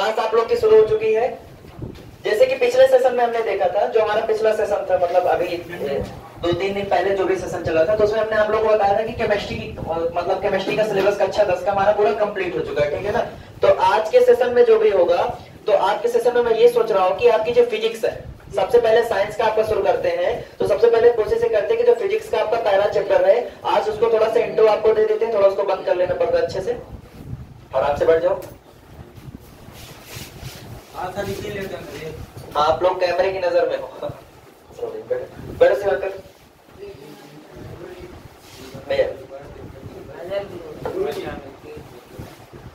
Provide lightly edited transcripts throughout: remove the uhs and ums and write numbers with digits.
Class आप लोग की शुरू हो चुकी है। जैसे कि पिछले सेशन में हमने देखा था, जो हमारा पिछला सेशन था, मतलब अभी 2-3 दिन पहले जो भी सेशन चला था, तो उसमें हमने आप लोगों को बताया था कि केमिस्ट्री की मतलब केमिस्ट्री का सिलेबस कक्षा 10 का हमारा पूरा कंप्लीट हो चुका है, ठीक है ना। तो आज के सेशन में जो भी होगा, तो आज के सेशन में मैं ये सोच रहा हूँ कि आपकी जो फिजिक्स है, सबसे पहले साइंस का आपका शुरू करते हैं। तो सबसे पहले कोशिश करते हैं कि जो फिजिक्स का आपका पहला चैप्टर है, आज उसको थोड़ा सा इंट्रो आपको दे देते हैं, थोड़ा उसको बंद कर लेना पड़ता है अच्छे से, और आपसे बढ़ जाओ। आप लोग कैमरे की नजर में हो। बैठो शिवाकर भैया।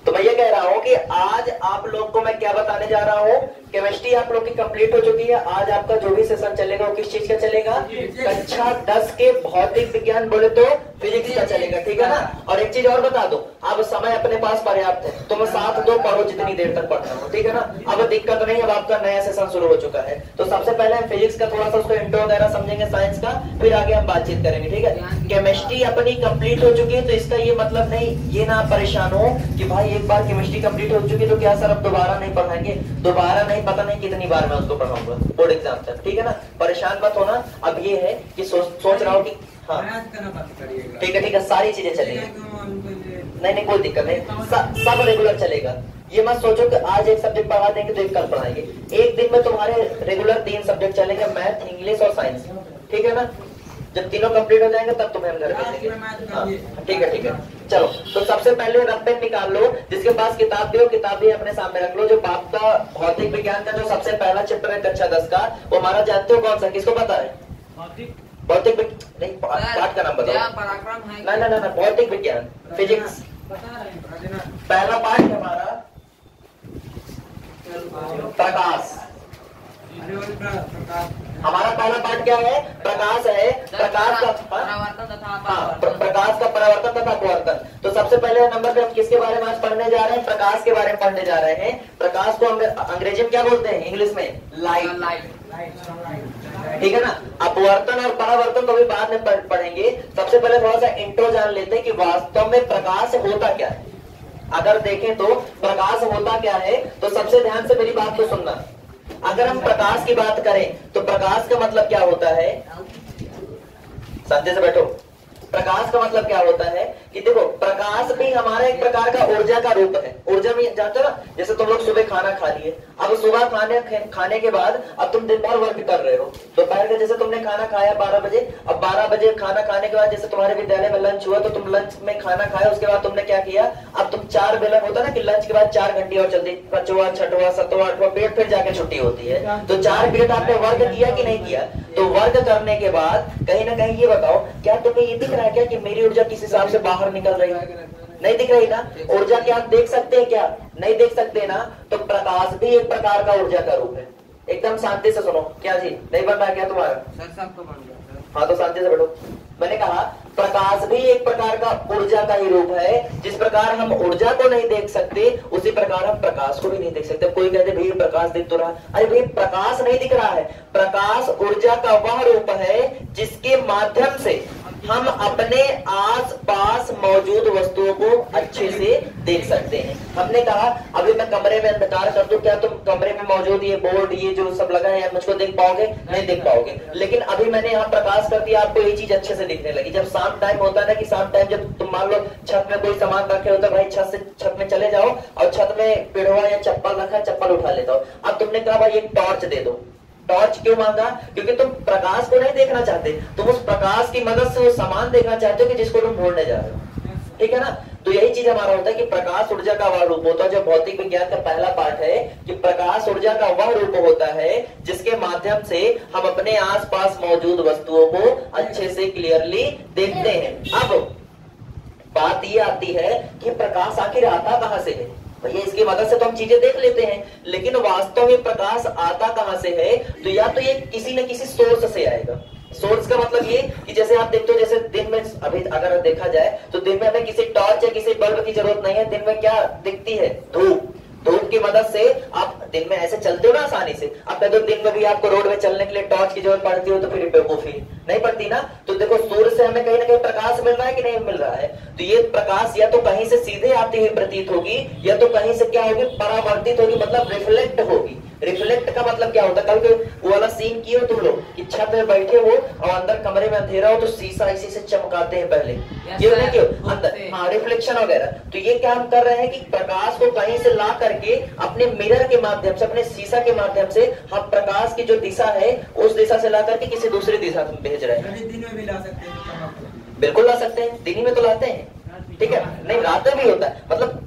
तो मैं ये कह रहा हूँ कि आज आप लोग को मैं क्या बताने जा रहा हूँ, केमिस्ट्री आप लोग की कंप्लीट हो चुकी है। आज आपका जो भी सेशन चलेगा वो किस चीज का चलेगा, कक्षा 10 के भौतिक विज्ञान बोले तो फिजिक्स का चलेगा, ठीक है ना। और एक चीज और बता दो, अब समय अपने पास पर्याप्त है, तुम साथ दो पढ़ो जितनी देर तक पढ़ना हो, ठीक है ना। अब दिक्कत नहीं, अब आपका नया सेशन शुरू हो चुका है। तो सबसे पहले हम फिजिक्स का थोड़ा सा उसको इंट्रो वगैरह समझेंगे, साइंस का, फिर आगे हम बातचीत करेंगे, ठीक है। केमिस्ट्री अपनी कंप्लीट हो चुकी है, तो इसका ये मतलब नहीं, ये ना परेशान हो कि भाई एक बार केमिस्ट्री कंप्लीट हो चुकी तो क्या सर अब दोबारा नहीं पढ़ाएंगे, दोबारा नहीं, पता नहीं कितनी बार मैं उसको पढ़ाऊंगा बोर्ड एग्जाम तक, ठीक है ना। परेशान मत होना। अब ये है कि सोच रहा हूँ कि हाँ ठीक है, सारी चीजें चलेगी, नहीं कोई दिक्कत नहीं, सब रेगुलर चलेगा। ये मत सोचो कि आज एक सब्जेक्ट पढ़ा देंगे तो एक कल पढ़ाएंगे। एक दिन में तुम्हारे रेगुलर 3 सब्जेक्ट चलेंगे, मैथ, इंग्लिश और साइंस, ठीक है ना। जब तीनों कंप्लीट हो जाएंगे तब तुम्हें हम घर भेजेंगे। हाँ ठीक है। चलो, तो सबसे पहले रफ पेन निकाल लो, जिसके पास किताब भी हो, किताब भी अपने सामने रख लो। जो आपका भौतिक विज्ञान का जो सबसे पहला चैप्टर है कक्षा 10 का, वो हमारा जानते हो कौन सा, किसको पता है? भौतिक नहीं, पाठ का नाम बताओ। ना भौतिक विज्ञान, फिजिक्स, पहला पाठ है हमारा प्रकाश। हमारा पहला पाठ क्या है? प्रकाश है। प्रकाश का प्रकाश का परावर्तन तथा अपवर्तन। तो सबसे पहले नंबर पे हम किसके बारे में आज पढ़ने जा रहे हैं? प्रकाश के बारे में पढ़ने जा रहे हैं। प्रकाश को हम अंग्रेजी में क्या बोलते हैं? इंग्लिश में लाइट, ठीक है ना। अपवर्तन और परावर्तन तो भी बाद में पढ़ेंगे। सबसे पहले थोड़ा सा इंट्रो जान लेते हैं कि वास्तव में प्रकाश होता क्या है। अगर देखें तो प्रकाश होता क्या है, तो सबसे ध्यान से मेरी बात को सुनना। अगर हम प्रकाश की बात करें तो प्रकाश का मतलब क्या होता है? शांति से बैठो। प्रकाश का मतलब क्या होता है कि देखो, प्रकाश भी हमारा एक प्रकार का ऊर्जा का रूप है। ऊर्जा में जानते हो ना, जैसे तुम लोग सुबह खाना खा लिए, अब सुबह खाने के बाद अब तुम दिन भर वर्क कर रहे हो। दोपहर का जैसे तुमने खाना खाया 12 बजे, अब 12 बजे खाना खाने के बाद जैसे तुम्हारे विद्यालय में लंच हुआ, तो तुम लंच में खाना खाया, उसके बाद तुमने क्या किया, अब तुम 4 बेलन होता है ना कि लंच के बाद 4 घंटे और चलती, 5वां 6वां 7वां 8वां पीरियड, फिर जाके छुट्टी होती है। तो 4 पीरियड आपने वर्क किया कि नहीं किया? तो वर्क करने के बाद कहीं ना कहीं ये बताओ, क्या तुम्हें ये दिख रहा है क्या कि मेरी ऊर्जा किस हिसाब से बाहर निकल रही है? नहीं दिख रही ना। ऊर्जा क्या आप देख सकते हैं क्या? नहीं देख सकते ना। तो प्रकाश भी एक प्रकार का ऊर्जा का रूप है। एकदम शांति से सुनो। क्या जी नहीं बन रहा क्या तुम्हारा? सर सब तो बन गया। हाँ तो शांति से बैठो। मैंने कहा प्रकाश भी एक प्रकार का ऊर्जा का ही रूप है। जिस प्रकार हम ऊर्जा को नहीं देख सकते, उसी प्रकार हम प्रकाश को भी नहीं देख सकते। कोई कहते भैया प्रकाश दिख तो रहा, अरे भाई प्रकाश नहीं दिख रहा है। प्रकाश ऊर्जा का वह रूप है जिसके माध्यम से हम अपने आसपास मौजूद वस्तुओं को अच्छे से देख सकते हैं। हमने कहा अभी मैं कमरे में अंधकार कर दूं, क्या तुम कमरे में मौजूद ये बोर्ड ये जो सब लगा है मुझको देख पाओगे? नहीं देख पाओगे। लेकिन अभी मैंने यहाँ प्रकाश कर दिया, आपको ये चीज अच्छे से दिखने लगी। जब शाम टाइम होता है ना कि शाम टाइम जब तुम मान लो छत में कोई सामान रखे होता है, भाई छत में चले जाओ और छत में पिढ़वा या चप्पल रखा, चप्पल उठा लेता हो। अब तुमने कहा भाई एक टॉर्च दे दो। टॉर्च क्यों मांगा? क्योंकि तुम प्रकाश को नहीं देखना चाहते, तुम उस प्रकाश की मदद से वो सामान देखना चाहते हो कि जिसको तुम ढूंढने जा रहे हो, ठीक है ना। तो यही चीज हमारा होता है कि प्रकाश ऊर्जा का वह रूप होता है, जो भौतिक विज्ञान का पहला पार्ट है कि प्रकाश ऊर्जा का वह रूप होता है जिसके माध्यम से हम अपने आसपास मौजूद वस्तुओं को अच्छे से क्लियरली देखते हैं। अब बात ये आती है कि प्रकाश आखिर आता कहां से है? भैया इसकी मदद से तो हम चीजें देख लेते हैं, लेकिन वास्तव में प्रकाश आता कहां से है? तो या तो ये किसी न किसी सोर्स से आएगा। सोर्स का मतलब ये कि जैसे आप देखते हो, जैसे दिन में अभी अगर देखा जाए तो दिन में हमें किसी टॉर्च या किसी बल्ब की जरूरत नहीं है। दिन में क्या दिखती है? धूप। धूप की मदद से आप दिन में ऐसे चलते हो ना आसानी से, अब कह दो दिन में भी आपको रोड में चलने के लिए टॉर्च की जरूरत पड़ती हो तो फिर बेवकूफी नहीं पड़ती ना। तो देखो सूर्य से हमें कहीं ना कहीं प्रकाश मिल रहा है कि नहीं मिल रहा है, तो ये प्रकाश या तो कहीं से सीधे आती हुई प्रतीत होगी या तो कहीं से क्या होगी, परावर्तित होगी, मतलब रिफ्लेक्ट होगी। रिफ्लेक्ट का मतलब क्या होता है, कल वो वाला सीन किए हो तुम लोग कि छत में बैठे हो और अंदर कमरे में अंधेरा हो तो शीशा इसी से चमकाते हैं पहले, ये नहीं क्यों अंदर, हाँ रिफ्लेक्शन वगैरह। तो ये क्या हम कर रहे हैं कि प्रकाश को कहीं से ला करके अपने मिरर के माध्यम से, अपने शीशा के माध्यम से हम प्रकाश की जो दिशा है उस दिशा से ला करके किसी दूसरी दिशा में भेज रहे हैं। दिन में भी ला सकते हैं, बिल्कुल ला सकते हैं, दिन में तो लाते हैं, ठीक है, नहीं रात में भी होता है। मतलब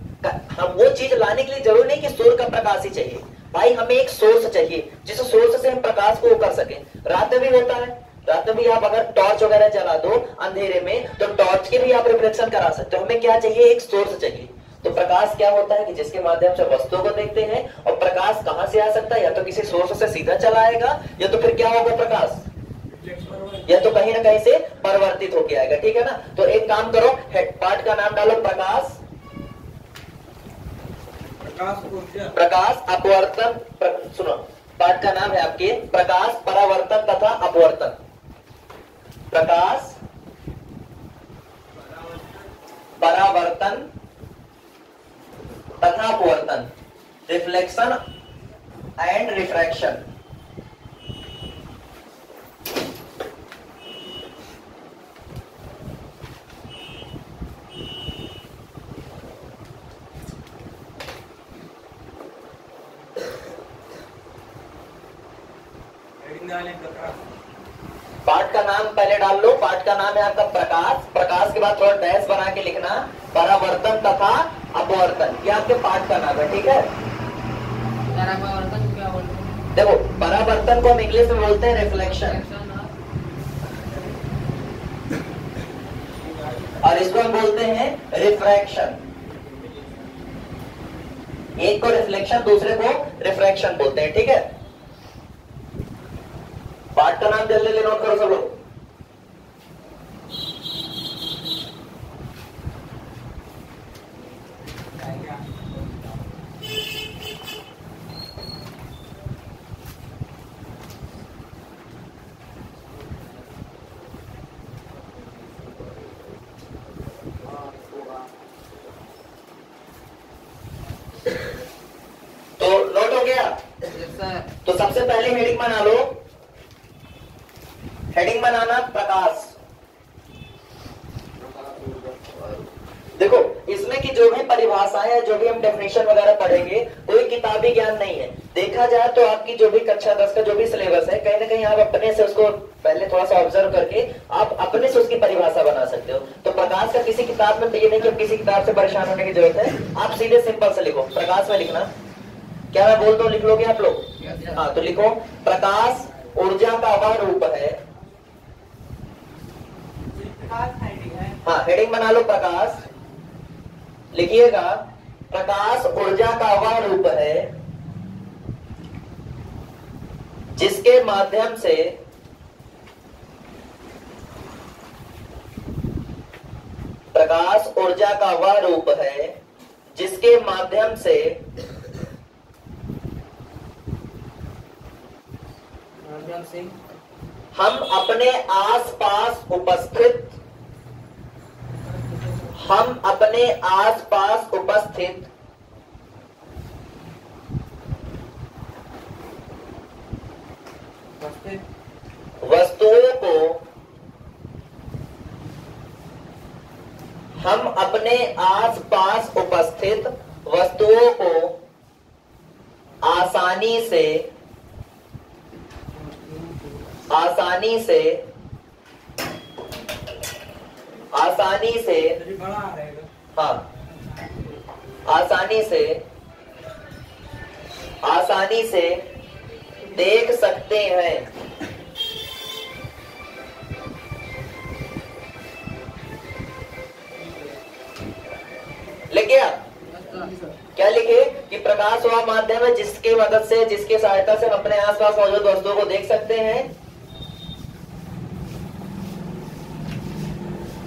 हम वो चीज लाने के लिए जरूरी नहीं कि सूर्य का प्रकाश ही चाहिए भाई, हमें एक सोर्स चाहिए जिस सोर्स से हम प्रकाश को कर सके। रात में भी होता है, रात में भी आप अगर टॉर्च वगैरह जला दो अंधेरे में तो टॉर्च के भी आप रिफ्लेक्शन करा सकते हो। हमें क्या चाहिए, एक सोर्स चाहिए। तो प्रकाश क्या होता है कि जिसके माध्यम से वस्तुओं को देखते हैं, और प्रकाश कहां से आ सकता है, या तो किसी सोर्स से सीधा चला आएगा या तो फिर क्या होगा, प्रकाश या तो कहीं ना कहीं से परिवर्तित होके आएगा, ठीक है ना। तो एक काम करो, हेड पार्ट का नाम डालो प्रकाश, प्रकाश अपवर्तन, सुनो पाठ का नाम है आपके प्रकाश परावर्तन तथा अपवर्तन। प्रकाश परावर्तन तथा अपवर्तन, रिफ्लेक्शन एंड रिफ्रैक्शन। पाठ का नाम पहले डाल लो, पाठ का नाम है आपका प्रकाश, प्रकाश के बाद थोड़ा डैश बना के लिखना परावर्तन तथा अपवर्तन, ये आपके पाठ का नाम है, ठीक है। परावर्तन क्या बोलते हैं? देखो परावर्तन को हम इंग्लिश में बोलते हैं रिफ्लेक्शन, और इसको हम बोलते हैं रिफ्रैक्शन। एक को रिफ्लेक्शन दूसरे को रिफ्रैक्शन बोलते हैं, ठीक है। पाठ का नाम जल्दी ले नोट करो सब लोग। तो नोट हो गया? तो सबसे पहले हेडिंग बना लो, हेडिंग बनाना प्रकाश। देखो इसमें की जो भी परिभाषाएं है, जो भी हम डेफिनेशन वगैरह पढ़ेंगे, कोई किताबी ज्ञान नहीं है। देखा जाए तो आपकी जो भी कक्षा 10 का जो भी सिलेबस है, कहीं ना कहीं आप अपने से उसको पहले थोड़ा सा ऑब्जर्व करके आप अपने से उसकी परिभाषा बना सकते हो। तो प्रकाश का किसी किताब में, तो ये नहीं कि किसी किताब से परेशान होने की जरूरत है, आप सीधे सिंपल से लिखो प्रकाश में लिखना। क्या मैं बोलता हूँ लिख लोगे आप लोग? हाँ तो लिखो प्रकाश ऊर्जा का वह रूप है। हाँ हेडिंग बना लो प्रकाश, लिखिएगा प्रकाश ऊर्जा का वह रूप है जिसके माध्यम से प्रकाश ऊर्जा का वह रूप है जिसके माध्यम से हम अपने आसपास उपस्थित वस्तुओं को आसानी से देख सकते हैं। लिख गया? क्या लिखे कि प्रकाश वह माध्यम है जिसके मदद से, जिसके सहायता से हम अपने आसपास मौजूद वस्तुओं को देख सकते हैं।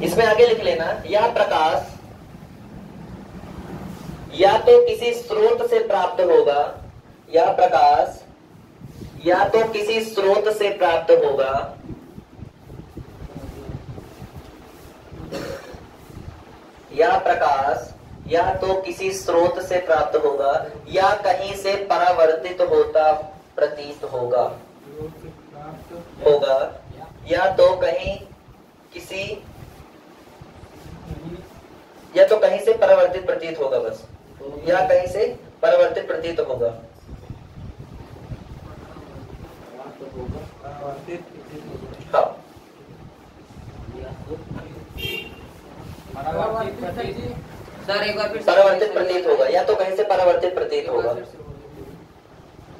इसमें आगे लिख लेना, यह प्रकाश या तो किसी स्रोत से प्राप्त होगा, यह प्रकाश या तो किसी स्रोत से प्राप्त होगा यह प्रकाश या तो किसी स्रोत से प्राप्त होगा या कहीं से परावर्तित होता प्रतीत होगा या तो कहीं किसी या तो कहीं से परावर्तित प्रतीत होगा, बस या कहीं से परावर्तित प्रतीत होगा। हाँ, सर एक बार फिर परावर्तित प्रतीत होगा या तो कहीं से परावर्तित प्रतीत होगा।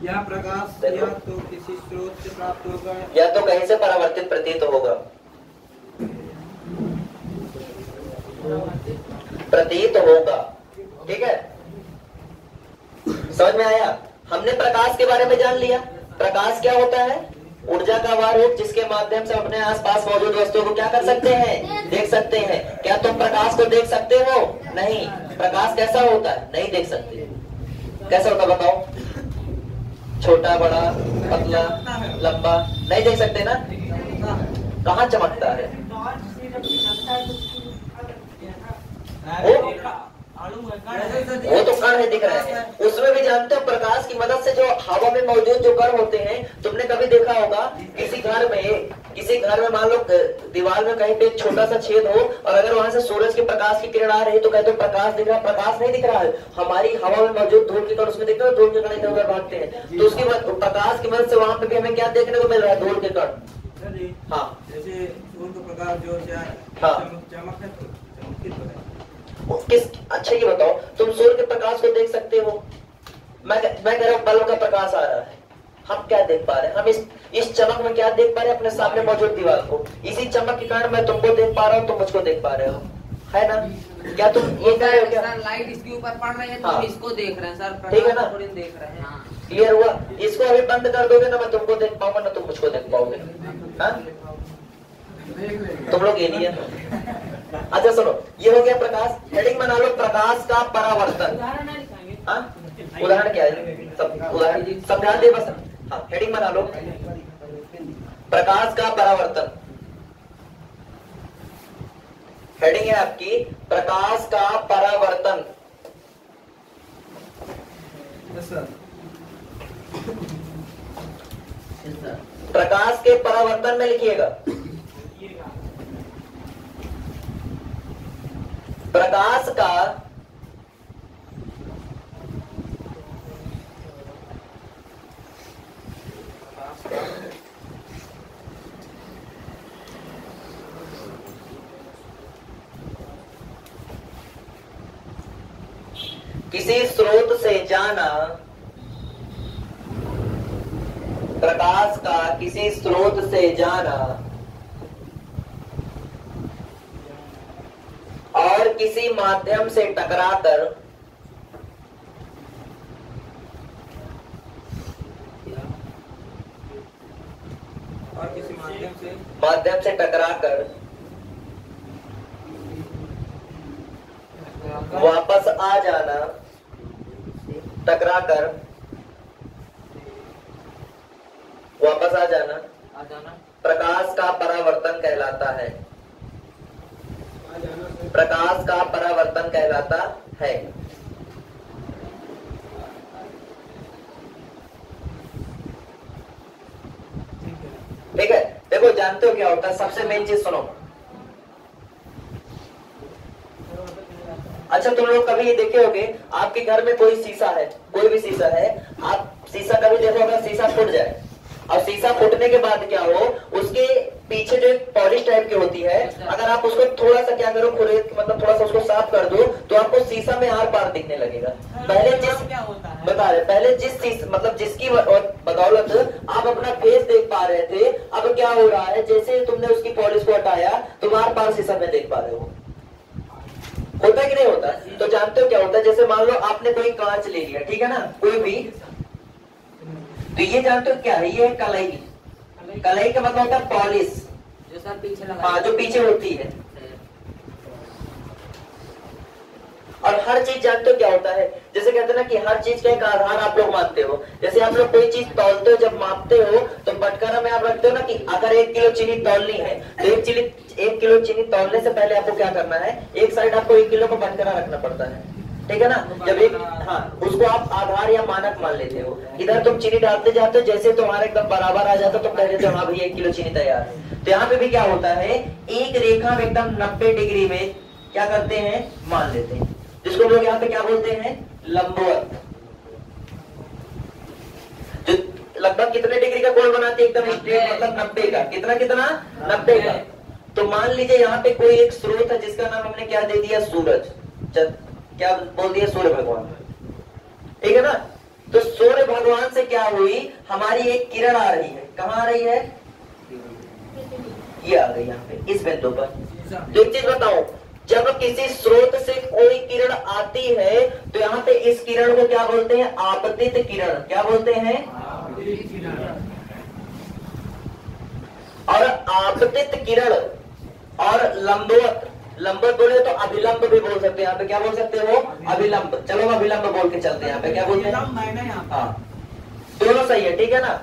यह प्रकाश या तो किसी स्रोत से प्राप्त होगा या तो कहीं से परावर्तित प्रतीत होगा। प्रतीत होगा, ठीक है, समझ में आया? हमने प्रकाश के बारे में जान लिया। प्रकाश क्या होता है? ऊर्जा का वह रूप जिसके माध्यम से अपने आसपास मौजूद वस्तुओं को क्या कर सकते हैं? देख सकते हैं। क्या तुम प्रकाश को देख सकते हो? नहीं। प्रकाश कैसा होता है? नहीं देख सकते। कैसा होता बताओ? छोटा, बड़ा, पतला, लंबा, नहीं देख सकते ना? कहाँ चमकता है? वो तो कण है, दिख रहे हैं। उसमें भी जानते हो प्रकाश की मदद से जो हवा में मौजूद जो कण होते हैं, तुमने कभी देखा होगा किसी घर में मान लो दीवार में कहीं पे एक छोटा सा छेद हो और अगर वहां से सूरज के प्रकाश की किरण आ रही है तो कहते हो प्रकाश दिख रहा है। प्रकाश नहीं दिख रहा है, हमारी हवा में मौजूद धूल के कण उसमें दिख रहे हैं, धूल के कण इधर उधर भागते हैं। तो उसकी प्रकाश की मदद से वहां पे भी हमें क्या देखने को मिल रहा है? धूल के कण। हाँ, जैसे सूर्य प्रकाश जो चमक है किस अच्छा ये बताओ, तुम सूर्य के प्रकाश को देख सकते हो? मैं कह रहा हूँ बल्ब का प्रकाश आ रहा है, हम क्या देख पा रहे हैं? हम इस चमक में क्या देख पा रहे हैं? अपने सामने मौजूद दीवार को। इसी चमक के कारण मैं तुमको देख पा रहा हूँ, तुम मुझको देख पा रहे हो, है ना? क्या तुम ये कह रहे हो क्या? सर लाइट इसके ऊपर पड़ रही है तो हाँ। हम इसको देख रहे हैं सर, ठीक है ना? थोड़ी देख रहे हैं। क्लियर हुआ? इसको अभी बंद कर दोगे ना, मैं तुमको देख पाऊंगा ना तुम मुझको देख पाओगे। हाँ, तुम लोग ये नहीं है। अच्छा सुनो, ये हो गया प्रकाश। हेडिंग बना लो, प्रकाश का परावर्तन। हाँ, उदाहरण क्या है? उदाहरण समझा दे बस। हाँ, हेडिंग बना लो, प्रकाश का परावर्तन। हेडिंग है आपकी प्रकाश का परावर्तन। प्रकाश के परावर्तन में लिखिएगा प्रकाश का किसी स्रोत से जाना, प्रकाश का किसी स्रोत से जाना और किसी माध्यम से टकराकर वापस आ जाना, टकराकर वापस आ जाना प्रकाश का परावर्तन कहलाता है। प्रकाश का परावर्तन कहलाता है। ठीक है, देखो जानते हो क्या होता है? सबसे मेन चीज सुनो। अच्छा, तुम लोग कभी ये देखे होगे आपके घर में कोई शीशा है, कोई भी शीशा है, आप शीशा कभी देखो होगा शीशा फूट जाए, और शीशा फूटने के बाद क्या हो, उसके पीछे जो पॉलिश टाइप की होती है, अगर आप उसको थोड़ा सा क्या करो, मतलब थोड़ा सा उसको साफ कर दो तो आपको शीशा में आर पार दिखने लगेगा। पहले जिस मतलब जिसकी बदौलत आप अपना फेस देख पा रहे थे, अब क्या हो रहा है, जैसे तुमने उसकी पॉलिश को हटाया तुम आर पार शीशा में देख पा रहे हो। होता है कि नहीं होता? तो जानते हो क्या होता है? जैसे मान लो आपने कोई कांच ले लिया, ठीक है ना, कोई भी, तो ये जानते हो क्या है? ये है कलाई। कलाई का मतलब होता है पॉलिश, जो सर पीछे लगा, हाँ, जो पीछे होती है। और हर चीज जानते हो क्या होता है, जैसे कहते हैं ना कि हर चीज का एक आधार आप लोग मानते हो। जैसे आप लोग कोई चीज तौलते हो, जब मापते हो तो बटकारा में आप रखते हो ना कि अगर 1 किलो चीनी तौलनी है तो 1 किलो चीनी तौलने से पहले आपको क्या करना है, एक साइड आपको 1 किलो का बटकारा रखना पड़ता है, ठीक है ना। जब एक, हाँ, उसको आप आधार या मानक मान लेते हो। इधर तुम चीनी डालते जाते हो, जैसे तुम्हारा एकदम बराबर आ जाता तो कह देते हो हाँ भैया 1 किलो चीनी तैयार है। तो यहाँ पे भी क्या होता है, एक रेखा में एकदम 90 डिग्री में क्या करते हैं, मान लेते हैं, जिसको लोग यहाँ पे क्या बोलते हैं, लंबवत। जो लगभग कितने डिग्री का कोण बनाते हैं, एकदम स्ट्रेट, मतलब 90 का। कितना कितना 90 का। तो मान लीजिए यहाँ पे कोई एक स्रोत है जिसका नाम हमने क्या दे दिया, सूरज। क्या बोल दिया, सूर्य भगवान, ठीक है ना। तो सूर्य भगवान से क्या हुई, हमारी एक किरण आ रही है, कहाँ आ रही है, ये आ गई यहाँ पे इस बिंदु पर। तो एक चीज बताओ, जब किसी स्रोत से कोई किरण आती है तो यहाँ पे इस किरण को क्या बोलते हैं, आपतित किरण। क्या बोलते हैं, और आपतित किरण और लंबवत, लंबवत बोले तो अभिलंब भी बोल सकते हैं। यहाँ पे क्या बोल सकते हो, अभिलंब। चलो अभिलंब बोल के चलते हैं। यहाँ पे क्या बोलते हैं, हाँ, दोनों सही है, ठीक है ना।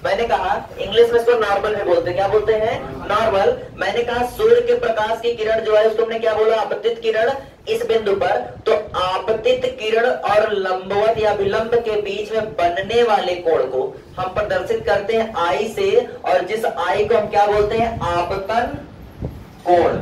मैंने कहा इंग्लिश में इसको नॉर्मल में बोलते हैं, क्या बोलते हैं, नॉर्मल। मैंने कहा सूर्य के प्रकाश की किरण जो है उसको हमने क्या बोला, आपतित किरण इस बिंदु पर। तो आपतित किरण और लंबवत या विलंब के बीच में बनने वाले कोण को हम प्रदर्शित करते हैं आई से, और जिस आई को हम क्या बोलते हैं, आपतन कोण।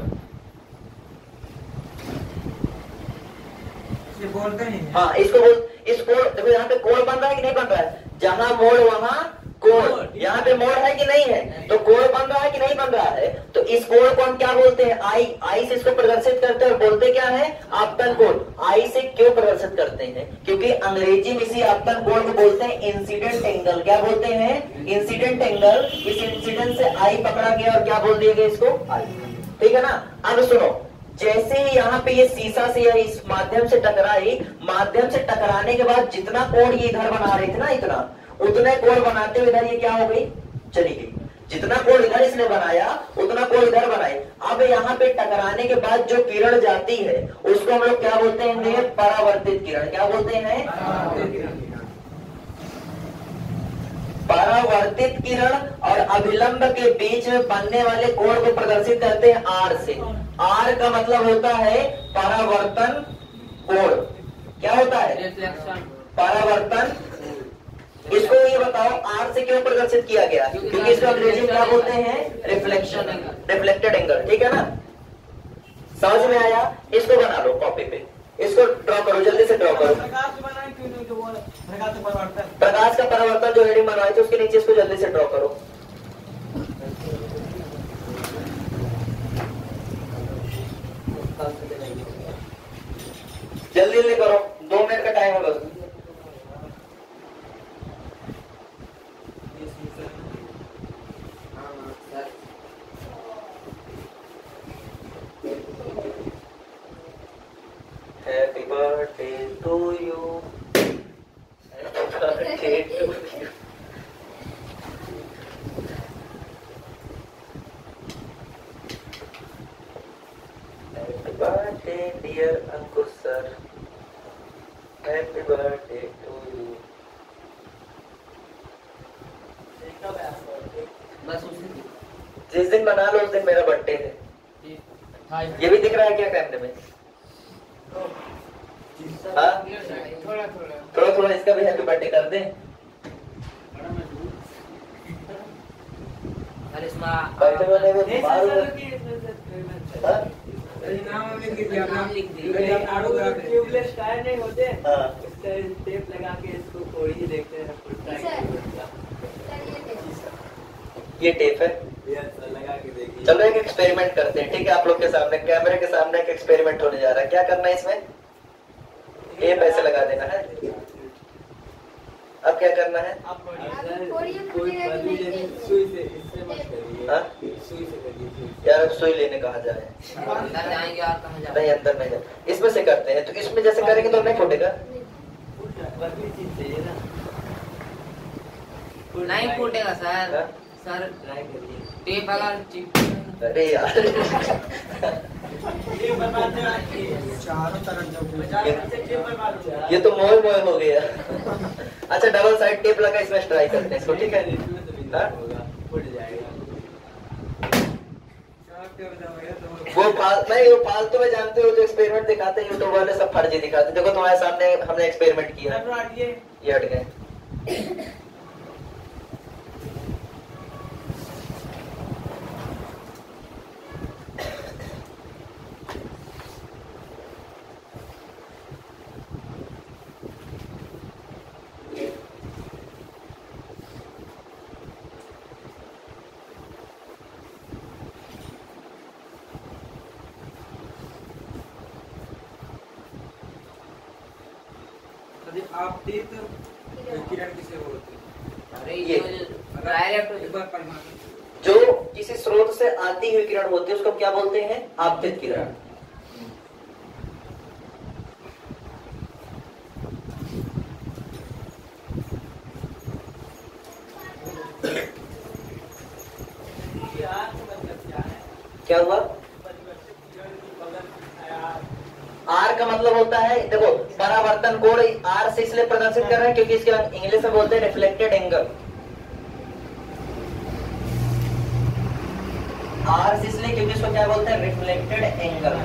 बोलते हैं, हाँ, इसको बोल, इस कोण देखो, यहाँ पे कोण बन रहा है कि नहीं बन रहा है, जहां मोड़ वहां कोण। यहाँ पे मोड़ है कि नहीं है, तो कोण बन रहा है कि नहीं बन रहा है। तो इस कोण को हम क्या बोलते हैं, आई। आई से इसको प्रदर्शित करते हैं और बोलते क्या है, आपतन कोण। आई से क्यों प्रदर्शित करते हैं, क्योंकि अंग्रेजी में इसी आपतन कोण को बोलते हैं इंसिडेंट एंगल। क्या बोलते हैं, इंसिडेंट एंगल। इस इंसिडेंट से आई पकड़ा गया और क्या बोल दिया गया इसको, आई, ठीक है ना। अब सुनो, जैसे ही यहाँ पे ये शीशा से या इस माध्यम से टकराई, माध्यम से टकराने के बाद जितना कोण ये इधर बना रहे थे ना, इतना उतने कोण बनाते हुए इधर ये क्या हो गई, चली गई। जितना कोण इधर इसने बनाया उतना कोण इधर बनाए। अब यहाँ पे टकराने के बाद जो किरण जाती है उसको हम लोग क्या बोलते हैं, परावर्तित किरण। क्या बोलते हैं, परावर्तित किरण। और अभिलंब के बीच में बनने वाले कोण को प्रदर्शित करते हैं आर से। आर का मतलब होता है परावर्तन कोण। क्या होता है, रिफ्लेक्शन, परावर्तन। इसको ये बताओ आर से क्यों प्रदर्शित किया गया, क्योंकि इसको अंग्रेजी में क्या बोलते हैं, रिफ्लेक्शन, रिफ्लेक्टेड एंगल, ठीक है ना। समझ में आया। इसको बना लो कॉपी पे, इसको ड्रॉ करो, जल्दी से ड्रॉ करो। प्रकाश का परावर्तन जो हेडिंग बनवाई थी उसके नीचे इसको जल्दी से ड्रॉ करो। जल्दी जल्दी करो, 2 मिनट का टाइम है बस। Happy birthday to you. Happy birthday to you. Happy birthday dear Ankur sir. Happy birthday to you. बस उसी दिन। जिस दिन मना लो उस दिन मेरा बर्थडे है। ये भी दिख रहा है क्या कैमरे में? हाँ, थोड़ा थोड़ा इसका भी हैप्पी बर्थडे कर दें। बर्थडे वाले को नाम लिख दे। ट्यूबलेस टायर नहीं होते, हाँ, टेप लगा के इसको कोई ही देखते हैं। ये टेप है। लगा के देखिए। चलो एक एक्सपेरिमेंट करते हैं, ठीक है। आप लोग के सामने, कैमरे के सामने एक एक्सपेरिमेंट होने जा रहा है। क्या करना है इसमें, टेप ऐसे लगा देना है। अब क्या करना है, यार अब सुई लेने कहा जाए, अंदर जाएंगे और कहाँ जाएंगे? नहीं अंदर नहीं जाए, इसमें से करते हैं। तो इसमें जैसे करेंगे तो नहीं फूटेगा, नहीं फूटेगा सर। हाँ? सर टेप अगर चिपक अरे यार चारों तरफ जब ये तो मोह मोह हो गया। अच्छा डबल साइड टेप लगा इसमें ट्राई करते हैं इसको, ठीक है? हाँ? नहीं वो फालतू में जानते हो जो एक्सपेरिमेंट दिखाते हैं यूट्यूब वाले सब फर्जी दिखाते हैं। देखो तुम्हारे सामने हमने एक्सपेरिमेंट किया, ये हट गए। आपतित किरण किसे बोलते हैं? अरे ये डायरेक्ट एक बार परमाणु जो किसी स्रोत से आती हुई किरण होती है उसको क्या बोलते हैं? आपतित किरण। क्या हुआ? आर का मतलब होता है, देखो परावर्तन कोण आर से इसलिए प्रदर्शित कर रहे हैं क्योंकि इसके इंग्लिश में बोलते हैं रिफ्लेक्टेड एंगल। आर से इसलिए क्योंकि इसको क्या बोलते हैं? Reflected angle.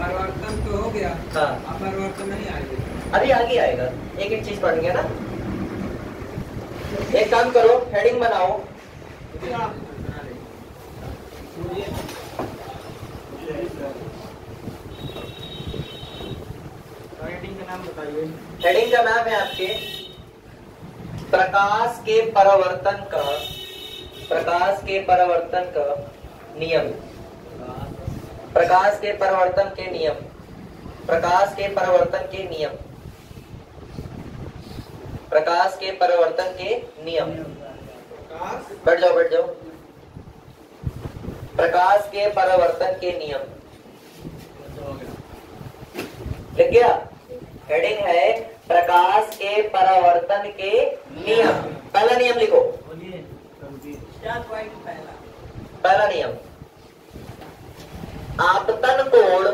परिवर्तन तो हो गया, हाँ अपरिवर्तन नहीं आएगा। अभी आगे आएगा, एक एक चीज पढ़ेंगे ना। एक काम करो, हेडिंग बनाओ। हेडिंग का नाम बताइए। हेडिंग का नाम है आपके प्रकाश के परावर्तन का, प्रकाश के परावर्तन का नियम। प्रकाश के परावर्तन के नियम, प्रकाश के परावर्तन के नियम, प्रकाश के परावर्तन के नियम। बैठ जाओ बैठ जाओ। प्रकाश के परावर्तन के नियम लिख गया? हेडिंग है प्रकाश के परावर्तन के नियम। पहला नियम लिखो। पहला नियम, आपतन कोण,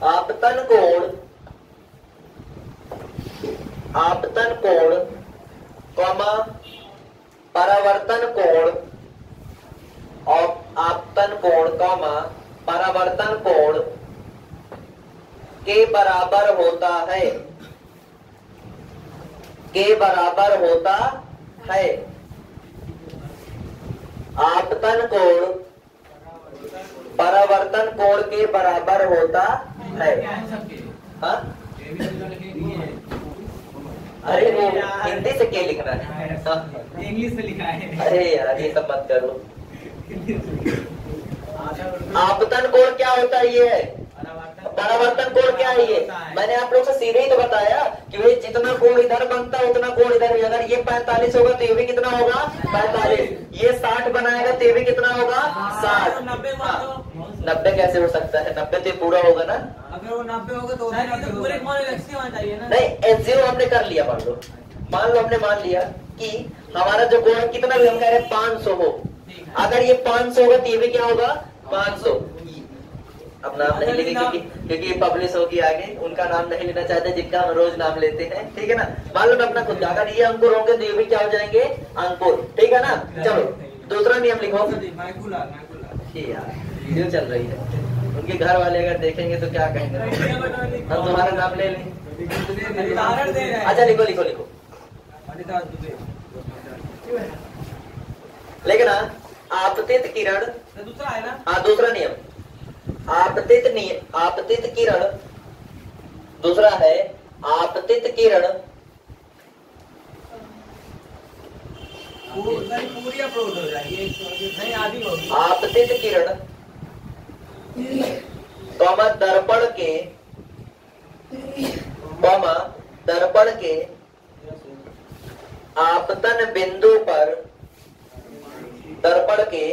आपतन कोण, आपतन कोण कॉमा परावर्तन कोण, और आपतन कोण कॉमा परावर्तन कोण के बराबर होता है, के बराबर होता है। आपतन कोण परावर्तन कोण के बराबर होता है। हाँ? अरे वो हिंदी से क्या लिखना है? इंग्लिश में लिखा है। अरे यार ये सब मत करो। आपतन कोण क्या होता है? ये है परावर्तन कोण। क्या है ये? मैंने आप लोग से सीधे ही तो बताया कि भाई जितना कोण इधर बनता है उतना कोण इधर भी। अगर ये 45 होगा तो ये भी कितना होगा? 45। ये 60 बनाएगा तो ये भी कितना होगा? 60। 90 कैसे हो सकता है? 90 तो पूरा होगा ना। अगर वो 90 होगा तो पूरे चाहिए ना। नहीं S0 हमने कर लिया। मान लो हमने मान लिया कि हमारा जो कोण कितना भी हम कह रहे हैं 500 हो। अगर ये 500 होगा तो ये भी क्या होगा? 500। अब नाम नहीं लेंगे क्योंकि पब्लिश होगी आगे, उनका नाम नहीं लेना चाहते जिनका हम रोज नाम लेते हैं, ठीक है ना। मान लो अपना खुद का, अगर ये अंकुर होंगे तो ये भी क्या हो जाएंगे? अंकुर, ठीक है ना। चलो दूसरा नियम लिखो। ठीक यार वीडियो चल रही है, उनके घर वाले अगर देखेंगे तो क्या कहेंगे? हम तुम्हारा नाम ले लें। अच्छा लिखो लिखो लिखो। लेकिन ना आपतित किरण, दूसरा है ना। हाँ दूसरा नियम आपतित किरण। दूसरा है आपतित किरण पूरी अपलोड हो जाएगी, नहीं आधी होगी। आपतित किरण कॉमा दर्पण के, कॉमा दर्पण के आपतन बिंदु पर, दर्पण के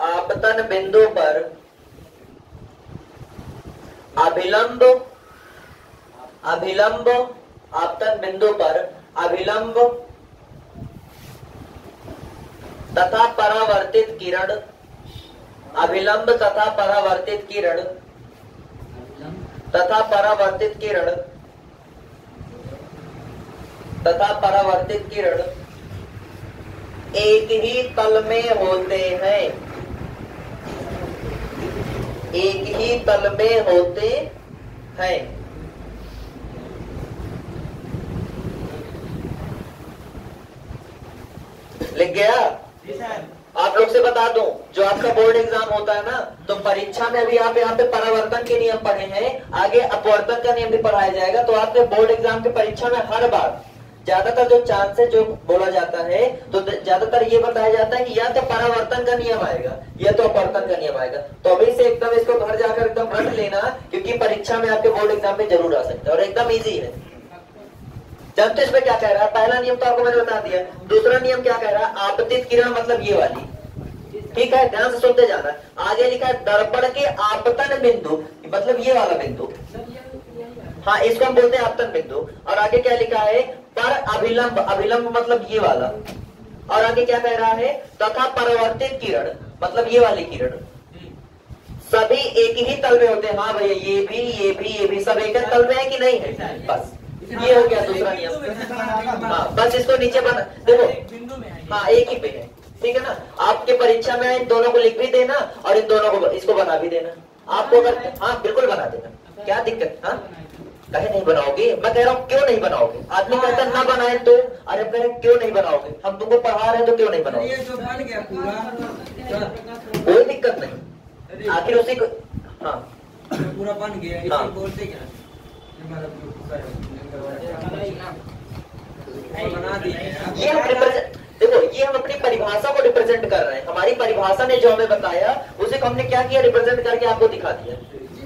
आपतन बिंदु पर अभिलंब, अभिलंब आपतन बिंदु पर अभिलंब तथा परावर्तित किरण, अभिलंब तथा परावर्तित किरण, तथा परावर्तित किरण, तथा परावर्तित किरण एक ही तल में होते हैं, एक ही तल में होते हैं। लिख गया? आप लोग से बता दूं, जो आपका बोर्ड एग्जाम होता है ना, तो परीक्षा में भी आप यहाँ पे परावर्तन के नियम पढ़े हैं, आगे अपवर्तन का नियम भी पढ़ाया जाएगा। तो आपके बोर्ड एग्जाम की परीक्षा में हर बार ज्यादातर जो चांस है, जो बोला जाता है, तो ज्यादातर ये बताया जाता है कि या तो परावर्तन का नियम आएगा या तो अपवर्तन का नियम आएगा। तो अभी से एकदम इसको घर जाकर एकदम रट लेना, क्योंकि परीक्षा में आपके बोर्ड एग्जाम में जरूर आ सकता है और एकदम ईजी है। जानते इसमें क्या कह रहा है? पहला नियम तो आपको मैंने बता दिया। दूसरा नियम क्या कह रहा है? आपतित किरण मतलब ये वाली, ठीक है, ध्यान से सुनते जाना। आगे लिखा है दर्पण के आपतन बिंदु, मतलब ये वाला बिंदु, हाँ इसको हम बोलते हैं आपतन बिंदु। और आगे क्या लिखा है? पर अभिलंब, अभिलंब मतलब ये वाला। और आगे क्या कह रहा है? तथा परावर्तित किरण मतलब ये वाली किरण, सभी एक ही तल में होते हैं। हाँ भैया, ये भी ये भी ये भी सब एक तल में है कि नहीं है? बस ये हो गया दूसरा नियम। हाँ बस इसको नीचे बना देखो, हाँ एक ही पे है, ठीक है ना। आपके परीक्षा में इन दोनों को लिख भी देना और इन दोनों को इसको बना भी देना। आपको अगर, हाँ बिल्कुल बना देना, क्या दिक्कत? हाँ कहे नहीं बनाओगे? मैं कह रहा हूँ क्यों नहीं बनाओगे? आदमी कहता ना बनाए तो, अरे कह रहे क्यों नहीं बनाओगे? हम तुमको पढ़ा रहे हैं तो क्यों नहीं बनाओगे? ये जो बन गया पूरा, कोई दिक्कत नहीं, आखिर उसी को, हाँ पूरा बन गया, इसे हाँ। बोलते क्या? बना दिए। ये हम रिप्रेजेंट, देखो ये हम अपनी परिभाषा को रिप्रेजेंट कर रहे हैं। हमारी परिभाषा ने जो हमें बताया उसे हमने क्या किया? रिप्रेजेंट करके आपको दिखा दिया।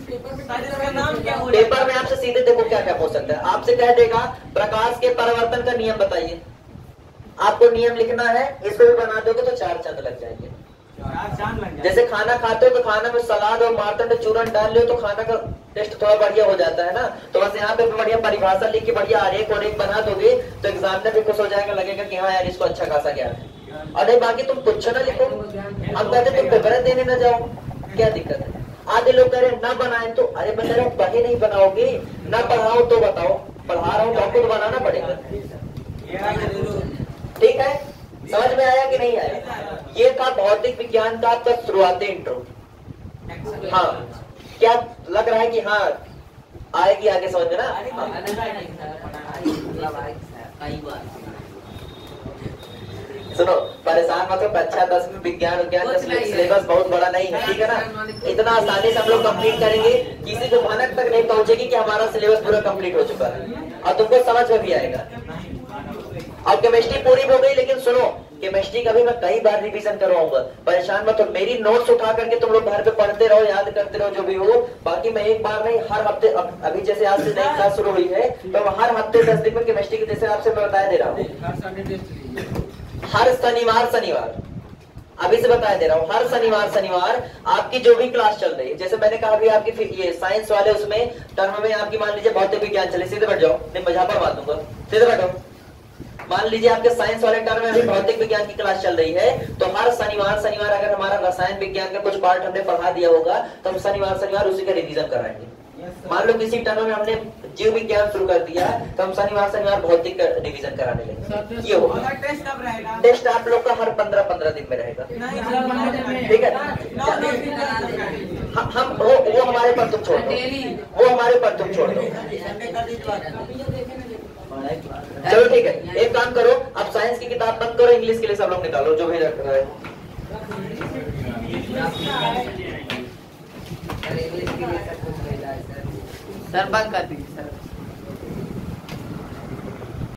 पेपर में आपसे सीधे देखो क्या क्या हो सकता है। आपसे कह देगा प्रकाश के परावर्तन का नियम बताइए, आपको नियम लिखना है, इसको भी बना दोगे तो 4 चांद लग जाएंगे। जैसे खाना खाते हो तो खाना में सलाद और मार्तंड चूर्ण डाल लो तो खाना का टेस्ट थोड़ा बढ़िया हो जाता है ना। तो बस यहाँ पे बढ़िया परिभाषा लिख के बढ़िया आरेख और एक बना दोगे तो एग्जामिनर भी खुश हो जाएगा, लगेगा कि हाँ यार इसको अच्छा खासा ज्ञान है। और नहीं बाकी तुम कुछ ना लिखो, हम कहते तुम पेपर देने ना जाओ, क्या दिक्कत है? आधे लोग कह रहे ना बनाए तो, अरे मैं कह रहा हूँ पढ़े नहीं बनाओगे, ना पढ़ाओ तो बताओ, पढ़ा रहा हूँ तो आपको तो बनाना पड़ेगा, ठीक है? समझ में आया कि नहीं आया? ये था भौतिक विज्ञान का आपका शुरुआती इंट्रो। हाँ क्या लग रहा है कि हाँ आएगी आगे समझ में ना? सुनो परेशान मत हो, कक्षा 10 में विज्ञान विज्ञान का सिलेबस बहुत बड़ा नहीं है, ठीक है ना? इतना आसानी से हम लोग कंप्लीट करेंगे, किसी को भनक तक नहीं पहुंचेगी कि हमारा सिलेबस पूरा कंप्लीट हो चुका है और तुमको समझ में भी आएगा। और केमिस्ट्री पूरी हो गई, लेकिन सुनो केमिस्ट्री का भी मैं कई बार रिवीजन करवाऊंगा, परेशान मत हो। मेरी नोट्स उठा करके तुम लोग घर पे पढ़ते रहो, याद करते रहो जो भी हो। बाकी मैं एक बार नहीं, हर हफ्ते, अभी जैसे आज से नई क्लास शुरू हुई है तो हर हफ्ते 10 दिन में केमिस्ट्री की जैसे आपसे मैं बताया दे रहा हूँ, हर शनिवार अभी से बताया दे रहा हूँ, हर शनिवार आपकी जो भी क्लास चल रही है, जैसे मैंने कहा अभी आपकी ये साइंस वाले उसमें टर्म में आपकी मान लीजिए भौतिक विज्ञान चले, सीधे बैठ जाओ, नहीं मजा पर बात दूंगा, सीधे बैठो। मान लीजिए आपके साइंस वाले टर्म में अभी भौतिक विज्ञान की क्लास चल रही है, तो हर शनिवार अगर हमारा रसायन विज्ञान का कुछ पार्ट हमने पढ़ा दिया होगा तो हम शनिवार उसी का रिवीजन कराएंगे। मान लो किसी टर्म में हमने जीव विज्ञान शुरू कर दिया तो हम शनिवार भौतिक का रिवीजन कराने लगे। ये होगा टेस्ट आप लोग का हर 15-15 दिन में रहेगा, ठीक है? हम वो हमारे पर तुम छोड़ दो, वो हमारे पर तुम छोड़ दो, चलो ठीक है। एक काम करो, अब साइंस की किताब बंद करो, इंग्लिश के लिए सब लोग निकालो जो भी रख रहा है। सर बंद कर दीजिए सर।